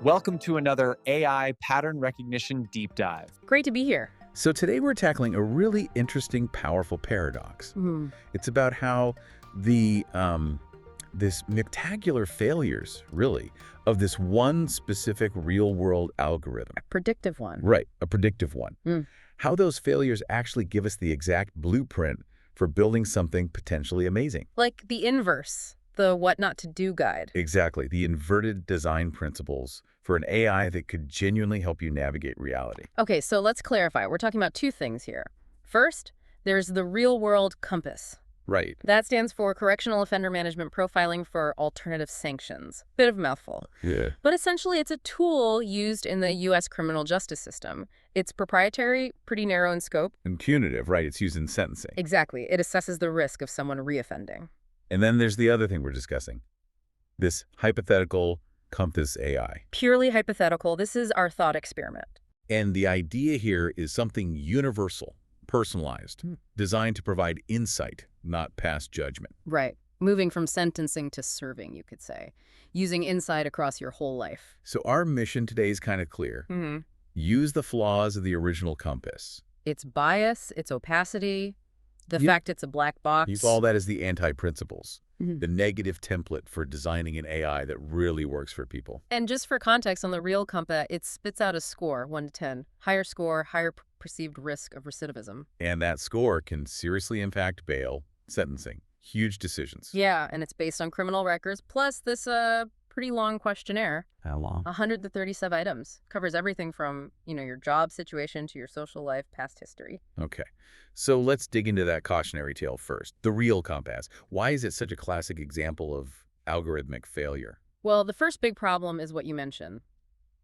Welcome to another AI pattern recognition deep dive. Great to be here. So today we're tackling a really interesting, powerful paradox. It's about how this spectacular failures, really, of this one specific real-world algorithm. A predictive one. Right, a predictive one. How those failures actually give us the exact blueprint for building something potentially amazing. Like the inverse, the what not to do guide. Exactly, the inverted design principles for an AI that could genuinely help you navigate reality. Okay, so let's clarify. We're talking about two things here. First, there's the real-world COMPAS. Right. That stands for Correctional Offender Management Profiling for Alternative Sanctions. Bit of a mouthful. Yeah. But essentially, it's a tool used in the U.S. criminal justice system. It's proprietary, pretty narrow in scope. And punitive, right? It's used in sentencing. Exactly. It assesses the risk of someone reoffending. And then there's the other thing we're discussing. This hypothetical COMPAS AI. Purely hypothetical. This is our thought experiment. And the idea here is something universal, personalized, designed to provide insight, not pass judgment. Right. Moving from sentencing to serving, you could say. Using insight across your whole life. So our mission today is kind of clear. Use the flaws of the original COMPAS. Its bias, its opacity, the fact it's a black box. Use all that as the anti-principles, the negative template for designing an AI that really works for people. And just for context, on the real COMPAS, it spits out a score, 1 to 10. Higher score, higher perceived risk of recidivism. And that score can seriously impact bail, sentencing, huge decisions. Yeah, and it's based on criminal records, plus this pretty long questionnaire. How long? 137 items. Covers everything from, your job situation to your social life, past history. Okay. So let's dig into that cautionary tale first. The real COMPAS. Why is it such a classic example of algorithmic failure? Well, the first big problem is what you mentioned,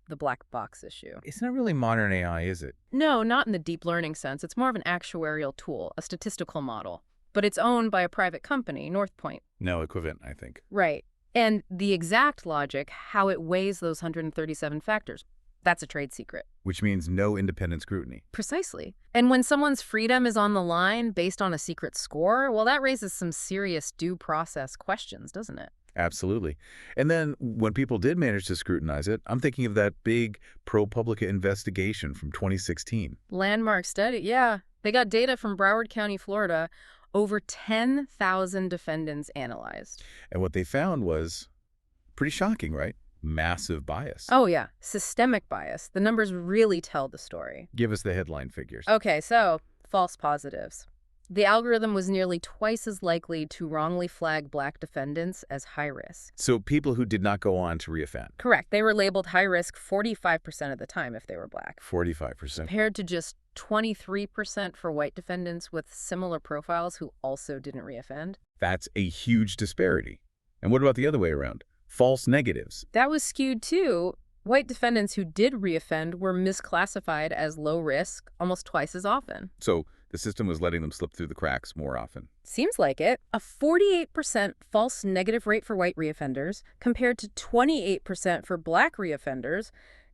the black box issue. It's not really modern AI, is it? No, not in the deep learning sense. It's more of an actuarial tool, a statistical model. But it's owned by a private company, Northpoint. No equivalent, I think. Right. And the exact logic, how it weighs those 137 factors, that's a trade secret. Which means no independent scrutiny. Precisely. And when someone's freedom is on the line based on a secret score, well, that raises some serious due process questions, doesn't it? Absolutely. And then when people did manage to scrutinize it, I'm thinking of that big ProPublica investigation from 2016. Landmark study, yeah. They got data from Broward County, Florida. Over 10,000 defendants analyzed. And what they found was pretty shocking, right? Massive bias. Oh, yeah. Systemic bias. The numbers really tell the story. Give us the headline figures. Okay, so false positives. The algorithm was nearly twice as likely to wrongly flag black defendants as high risk. So people who did not go on to reoffend. Correct. They were labeled high risk 45% of the time if they were black. 45%. Compared to just 23% for white defendants with similar profiles who also didn't reoffend. That's a huge disparity. And what about the other way around? False negatives. That was skewed too. White defendants who did reoffend were misclassified as low risk almost twice as often. So the system was letting them slip through the cracks more often. Seems like it. A 48% false negative rate for white reoffenders compared to 28% for black reoffenders.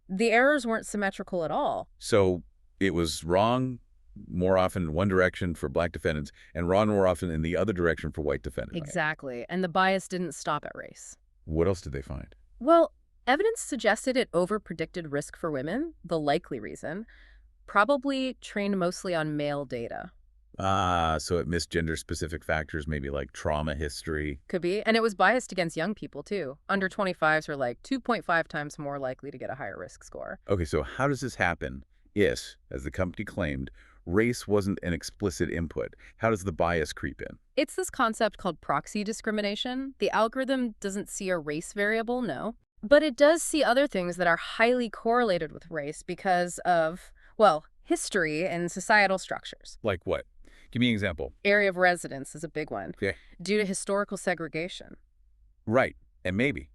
The errors weren't symmetrical at all. So it was wrong more often in one direction for black defendants and wrong more often in the other direction for white defendants. Exactly. And the bias didn't stop at race. What else did they find? Well, evidence suggested it overpredicted risk for women, the likely reason, probably trained mostly on male data. So it missed gender-specific factors, maybe like trauma history. Could be. And it was biased against young people, too. Under 25s are like 2.5 times more likely to get a higher risk score. Okay, so how does this happen if, as the company claimed, race wasn't an explicit input? How does the bias creep in? It's this concept called proxy discrimination. The algorithm doesn't see a race variable, no. But it does see other things that are highly correlated with race because of, well, history and societal structures. Like what? Give me an example. Area of residence is a big one. Okay. Due to historical segregation. Right. And maybe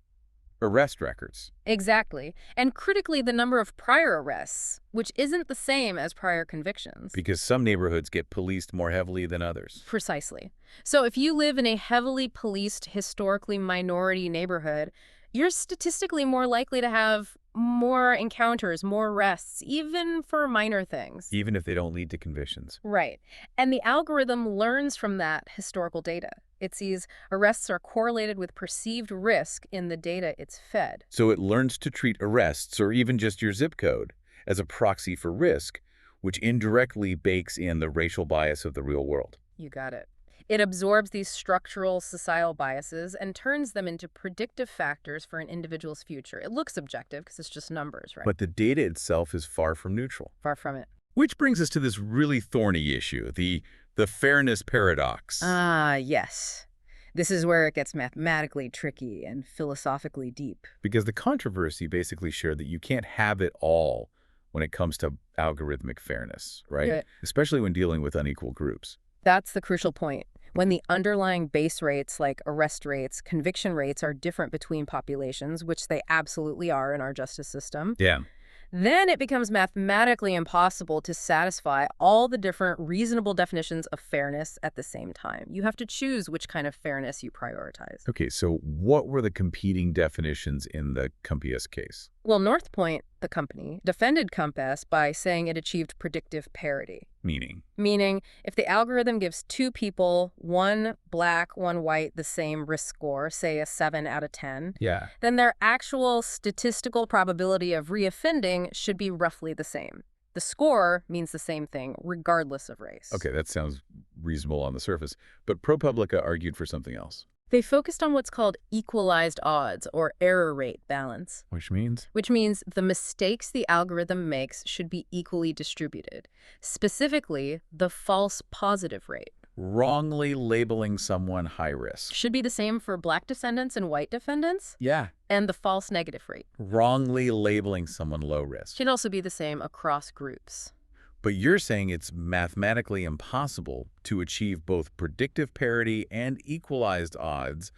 arrest records. Exactly. And critically, the number of prior arrests, which isn't the same as prior convictions. Because some neighborhoods get policed more heavily than others. Precisely. So if you live in a heavily policed, historically minority neighborhood, you're statistically more likely to have more encounters, more arrests, even for minor things. Even if they don't lead to convictions. Right. And the algorithm learns from that historical data. It sees arrests are correlated with perceived risk in the data it's fed. So it learns to treat arrests, or even just your zip code, as a proxy for risk, which indirectly bakes in the racial bias of the real world. You got it. It absorbs these structural societal biases and turns them into predictive factors for an individual's future. It looks objective because it's just numbers, right? But the data itself is far from neutral. Far from it. Which brings us to this really thorny issue, the fairness paradox. Ah, yes. This is where it gets mathematically tricky and philosophically deep. Because the controversy basically shared that you can't have it all when it comes to algorithmic fairness, right? Yeah. Especially when dealing with unequal groups. That's the crucial point. When the underlying base rates, like arrest rates, conviction rates, are different between populations, which they absolutely are in our justice system, Yeah. then it becomes mathematically impossible to satisfy all the different reasonable definitions of fairness at the same time. You have to choose which kind of fairness you prioritize. Okay, so what were the competing definitions in the COMPAS case? Well, North Point, the company, defended COMPAS by saying it achieved predictive parity. Meaning, if the algorithm gives two people, one black, one white, the same risk score, say a 7 out of 10, Yeah. then their actual statistical probability of reoffending should be roughly the same. The score means the same thing, regardless of race. Okay, that sounds reasonable on the surface. But ProPublica argued for something else. They focused on what's called equalized odds, or error rate balance. Which means? Which means the mistakes the algorithm makes should be equally distributed. Specifically, the false positive rate Wrongly labeling someone high risk. should be the same for black defendants and white defendants, Yeah. and the false negative rate Wrongly labeling someone low risk. should also be the same across groups. But you're saying it's mathematically impossible to achieve both predictive parity and equalized odds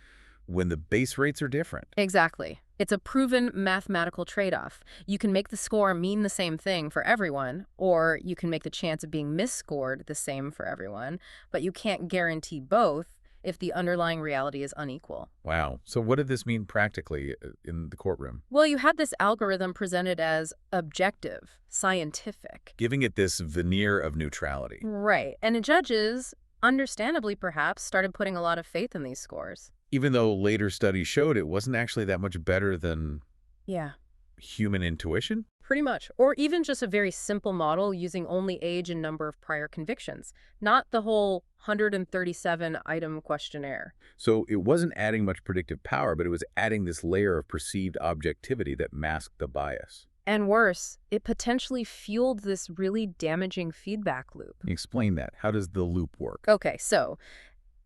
when the base rates are different. Exactly. It's a proven mathematical trade-off. You can make the score mean the same thing for everyone, or you can make the chance of being misscored the same for everyone, but you can't guarantee both if the underlying reality is unequal. Wow. So what did this mean practically in the courtroom? Well, you had this algorithm presented as objective, scientific. Giving it this veneer of neutrality. Right. And the judges, understandably perhaps, started putting a lot of faith in these scores. Even though later studies showed it wasn't actually that much better than Yeah. human intuition? Pretty much. Or even just a very simple model using only age and number of prior convictions, not the whole 137-item questionnaire. So it wasn't adding much predictive power, but it was adding this layer of perceived objectivity that masked the bias. And worse, it potentially fueled this really damaging feedback loop. Explain that. How does the loop work? Okay, so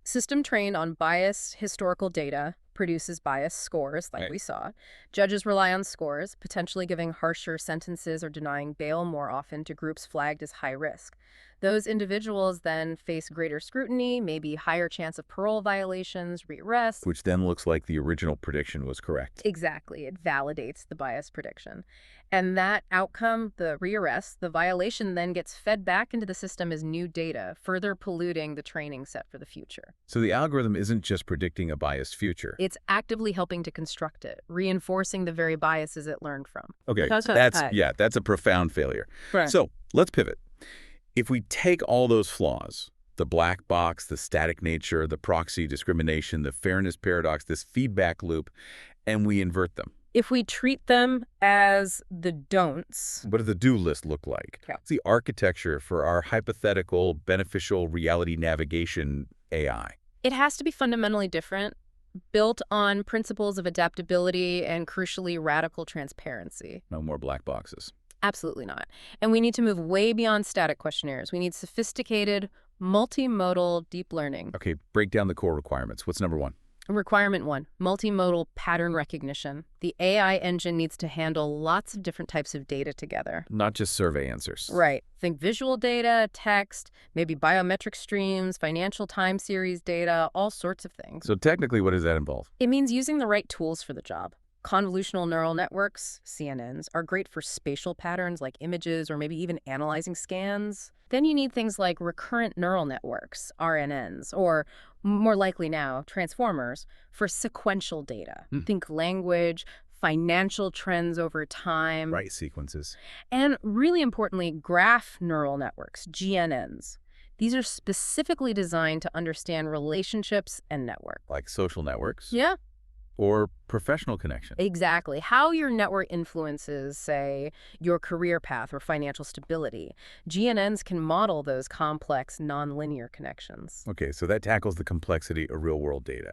system trained on biased historical data produces biased scores, like Right. we saw. Judges rely on scores, potentially giving harsher sentences or denying bail more often to groups flagged as high risk. Those individuals then face greater scrutiny, maybe higher chance of parole violations, rearrest. Which then looks like the original prediction was correct. Exactly. It validates the bias prediction. And that outcome, the rearrest, the violation then gets fed back into the system as new data, further polluting the training set for the future. So the algorithm isn't just predicting a biased future. It's actively helping to construct it, reinforcing the very biases it learned from. Okay, That's that's a profound failure. Right. So let's pivot. If we take all those flaws, the black box, the static nature, the proxy discrimination, the fairness paradox, this feedback loop, and we invert them, If we treat them as the don'ts, what does the do list look like? Yeah. It's the architecture for our hypothetical beneficial reality navigation AI. it has to be fundamentally different, built on principles of adaptability and, crucially, radical transparency. No more black boxes. Absolutely not. And we need to move way beyond static questionnaires. We need sophisticated, multimodal deep learning. Okay, break down the core requirements. What's number one? Requirement 1, multimodal pattern recognition. The AI engine needs to handle lots of different types of data together. Not just survey answers. Right. Think visual data, text, maybe biometric streams, financial time series data, all sorts of things. So technically, what does that involve? It means using the right tools for the job. Convolutional neural networks, CNNs, are great for spatial patterns like images or maybe even analyzing scans. Then you need things like recurrent neural networks, RNNs, or more likely now, transformers, for sequential data. Think language, financial trends over time, Right sequences. and really importantly, graph neural networks, GNNs. These are specifically designed to understand relationships and network. Like social networks Yeah, or professional connection. exactly. How your network influences, say, your career path or financial stability. GNNs can model those complex, nonlinear connections. Okay, so that tackles the complexity of real-world data.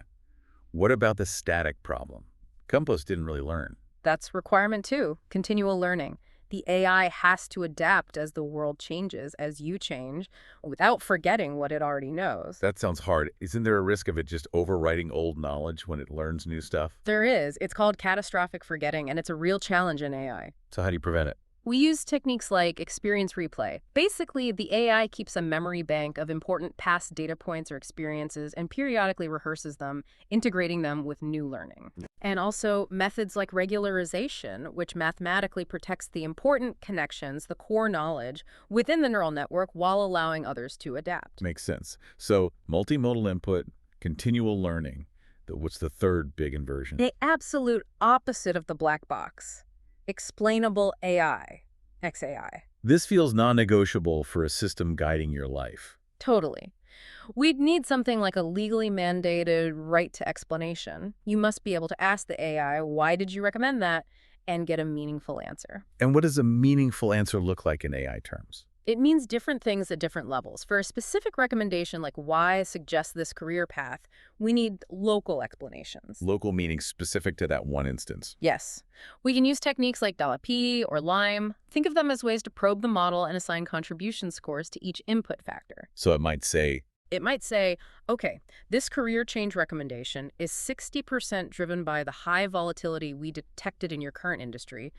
What about the static problem? COMPAS didn't really learn. That's requirement two, continual learning. The AI has to adapt as the world changes, as you change, without forgetting what it already knows. That sounds hard. Isn't there a risk of it just overwriting old knowledge when it learns new stuff? There is. It's called catastrophic forgetting, and it's a real challenge in AI. So how do you prevent it? We use techniques like experience replay. Basically, the AI keeps a memory bank of important past data points or experiences and periodically rehearses them, integrating them with new learning. And also methods like regularization, which mathematically protects the important connections, the core knowledge, within the neural network while allowing others to adapt. Makes sense. So multimodal input, continual learning. What's the third big inversion? The absolute opposite of the black box. Explainable AI, XAI. This feels non-negotiable for a system guiding your life. Totally. We'd need something like a legally mandated right to explanation. You must be able to ask the AI, why did you recommend that, and get a meaningful answer. And what does a meaningful answer look like in AI terms? It means different things at different levels. For a specific recommendation like why I suggest this career path, we need local explanations. Local meaning specific to that one instance. Yes. We can use techniques like $P or Lime. Think of them as ways to probe the model and assign contribution scores to each input factor. So it might say, okay, this career change recommendation is 60% driven by the high volatility we detected in your current industry,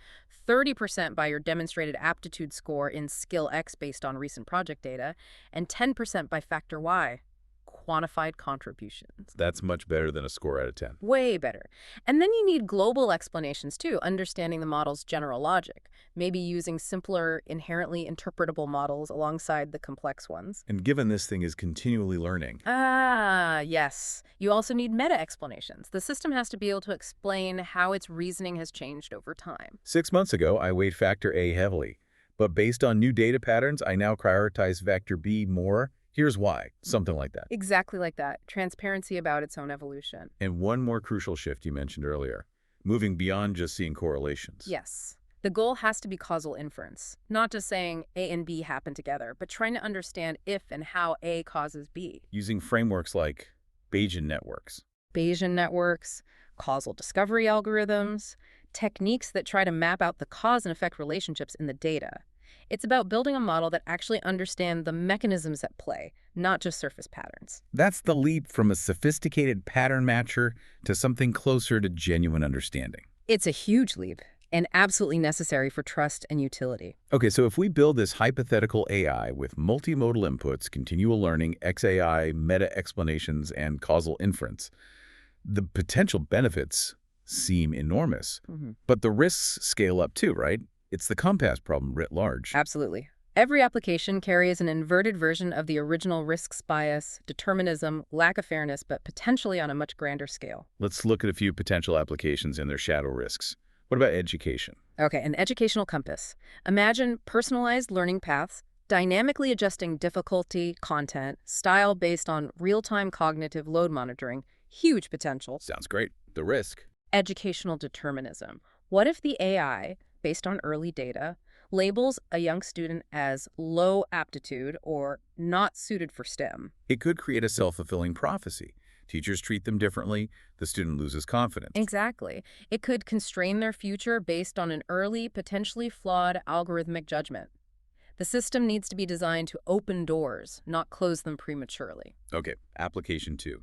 30% by your demonstrated aptitude score in skill X based on recent project data, and 10% by factor Y, quantified contributions. that's much better than a score out of 10. Way better. And then you need global explanations too, understanding the model's general logic, maybe using simpler, inherently interpretable models alongside the complex ones. And given this thing is continually learning, Ah, yes. You also need meta explanations. The system has to be able to explain how its reasoning has changed over time. 6 months ago, I weighed factor A heavily. But based on new data patterns, I now prioritize factor B more. Here's why. Something like that. Exactly like that. Transparency about its own evolution. And one more crucial shift you mentioned earlier, moving beyond just seeing correlations. Yes. The goal has to be causal inference, not just saying A and B happen together, but trying to understand if and how A causes B. Using frameworks like Bayesian networks. Bayesian networks, causal discovery algorithms, techniques that try to map out the cause and effect relationships in the data. It's about building a model that actually understands the mechanisms at play, not just surface patterns. That's the leap from a sophisticated pattern matcher to something closer to genuine understanding. It's a huge leap and absolutely necessary for trust and utility. Okay, so if we build this hypothetical AI with multimodal inputs, continual learning, XAI, meta explanations, and causal inference, the potential benefits seem enormous. But the risks scale up too, right? It's the COMPAS problem writ large. Absolutely. Every application carries an inverted version of the original risks bias, determinism, lack of fairness, but potentially on a much grander scale. Let's look at a few potential applications and their shadow risks. What about education? Okay, an educational compass. Imagine personalized learning paths, dynamically adjusting difficulty, content, style based on real-time cognitive load monitoring. Huge potential. Sounds great. The risk? Educational determinism. What if the AI, based on early data, labels a young student as low aptitude or not suited for STEM? It could create a self-fulfilling prophecy. Teachers treat them differently, the student loses confidence. Exactly. It could constrain their future based on an early, potentially flawed algorithmic judgment. The system needs to be designed to open doors, not close them prematurely. Okay, application 2.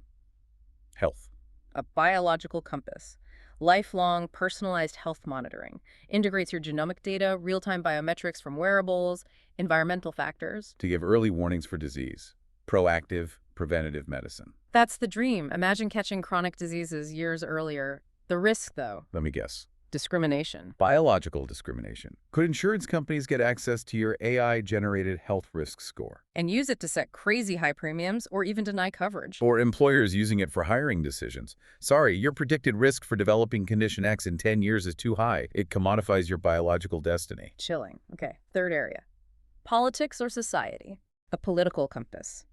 Health. A biological compass. Lifelong, personalized health monitoring. Integrates your genomic data, real-time biometrics from wearables, environmental factors. To give early warnings for disease. Proactive, preventative medicine. That's the dream. Imagine catching chronic diseases years earlier. The risk, though. Let me guess. discrimination. Biological discrimination. Could insurance companies get access to your AI-generated health risk score? And use it to set crazy high premiums or even deny coverage. Or employers using it for hiring decisions? Sorry, your predicted risk for developing condition X in 10 years is too high. It commodifies your biological destiny. Chilling. Okay, third area. Politics or society? A political compass.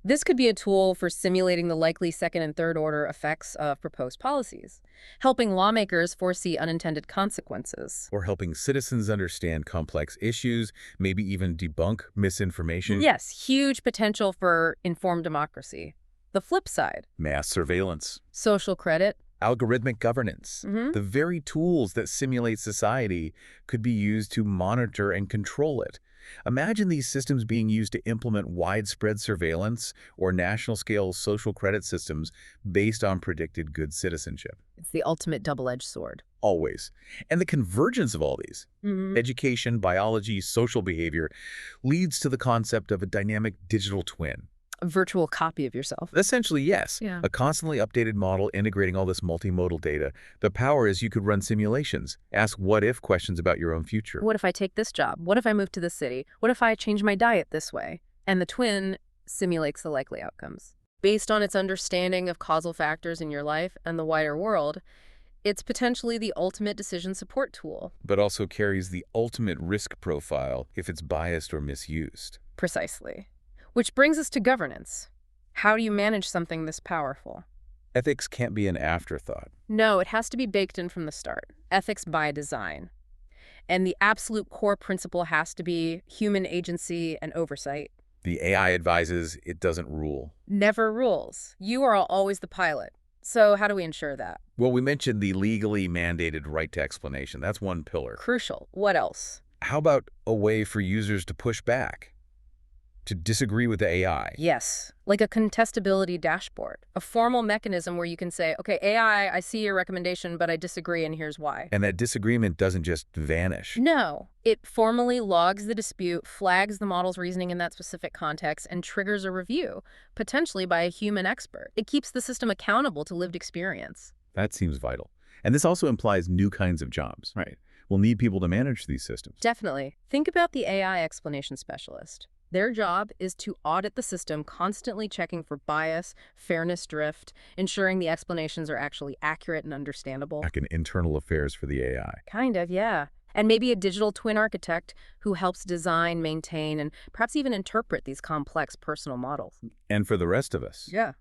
This could be a tool for simulating the likely second and third order effects of proposed policies, helping lawmakers foresee unintended consequences. Or helping citizens understand complex issues, maybe even debunk misinformation. Yes, huge potential for informed democracy. The flip side, Mass surveillance. social credit. Algorithmic governance. The very tools that simulate society could be used to monitor and control it. Imagine these systems being used to implement widespread surveillance or national-scale social credit systems based on predicted good citizenship. It's the ultimate double-edged sword. Always. And the convergence of all these, education, biology, social behavior, leads to the concept of a dynamic digital twin. A virtual copy of yourself. Essentially, yes. Yeah. A constantly updated model integrating all this multimodal data. The power is you could run simulations, ask what-if questions about your own future. What if I take this job? What if I move to this city? What if I change my diet this way? And the twin simulates the likely outcomes. Based on its understanding of causal factors in your life and the wider world, it's potentially the ultimate decision support tool. But also carries the ultimate risk profile if it's biased or misused. Precisely. Which brings us to governance. How do you manage something this powerful? Ethics can't be an afterthought. No, it has to be baked in from the start. Ethics by design. And the absolute core principle has to be human agency and oversight. The AI advises it doesn't rule. Never rules. You are always the pilot. So how do we ensure that? Well, we mentioned the legally mandated right to explanation. That's one pillar. Crucial. What else? How about a way for users to push back? To disagree with the AI? Yes, like a contestability dashboard, a formal mechanism where you can say, okay, AI, I see your recommendation, but I disagree, and here's why. And that disagreement doesn't just vanish. No, it formally logs the dispute, flags the model's reasoning in that specific context, and triggers a review, potentially by a human expert. It keeps the system accountable to lived experience. That seems vital. And this also implies new kinds of jobs. Right. We'll need people to manage these systems. Definitely. Think about the AI explanation specialist. Their job is to audit the system, constantly checking for bias, fairness drift, ensuring the explanations are actually accurate and understandable. Like in internal affairs for the AI. Kind of, yeah. And maybe a digital twin architect who helps design, maintain, and perhaps even interpret these complex personal models. And for the rest of us? Yeah.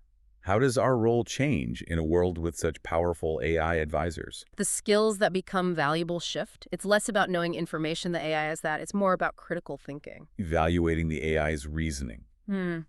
How does our role change in a world with such powerful AI advisors? The skills that become valuable shift. It's less about knowing information the AI has that. It's more about critical thinking. Evaluating the AI's reasoning.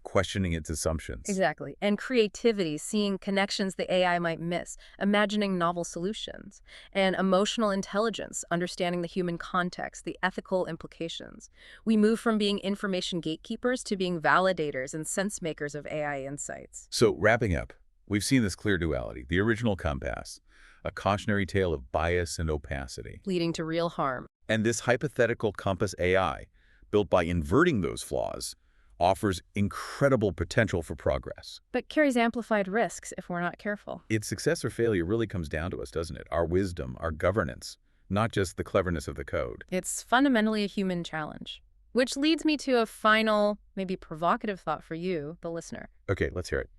Questioning its assumptions. Exactly. And creativity, seeing connections the AI might miss, imagining novel solutions. And emotional intelligence, understanding the human context, the ethical implications. We move from being information gatekeepers to being validators and sense makers of AI insights. So, wrapping up, we've seen this clear duality, the original COMPAS, a cautionary tale of bias and opacity. Leading to real harm. And this hypothetical COMPAS AI, built by inverting those flaws, offers incredible potential for progress. But carries amplified risks if we're not careful. Its success or failure really comes down to us, doesn't it? Our wisdom, our governance, not just the cleverness of the code. It's fundamentally a human challenge. Which leads me to a final, maybe provocative thought for you, the listener. Okay, let's hear it.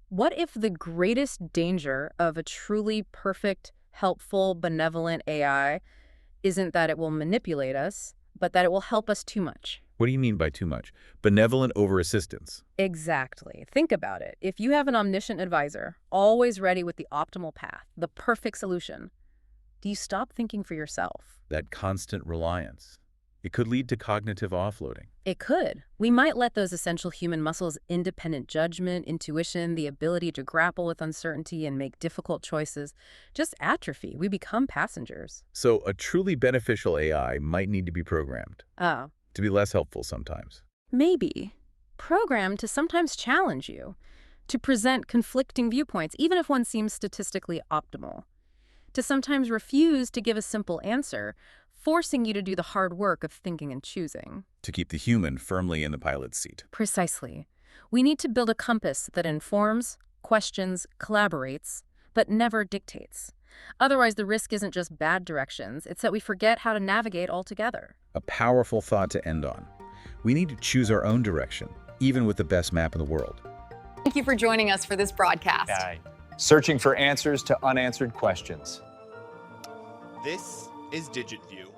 What if the greatest danger of a truly perfect, helpful, benevolent AI isn't that it will manipulate us, but that it will help us too much? What do you mean by too much? Benevolent over assistance. Exactly. Think about it. If you have an omniscient advisor, always ready with the optimal path, the perfect solution, do you stop thinking for yourself? That constant reliance. It could lead to cognitive offloading. It could. We might let those essential human muscles, independent judgment, intuition, the ability to grapple with uncertainty and make difficult choices, just atrophy. We become passengers. So a truly beneficial AI might need to be programmed. Oh. To be less helpful sometimes. Maybe. Programmed to sometimes challenge you, to present conflicting viewpoints, even if one seems statistically optimal, to sometimes refuse to give a simple answer, forcing you to do the hard work of thinking and choosing. To keep the human firmly in the pilot's seat. Precisely. We need to build a compass that informs, questions, collaborates, but never dictates. Otherwise, the risk isn't just bad directions, it's that we forget how to navigate altogether. A powerful thought to end on. We need to choose our own direction, even with the best map in the world. Thank you for joining us for this broadcast. Searching for answers to unanswered questions. This is DigitView.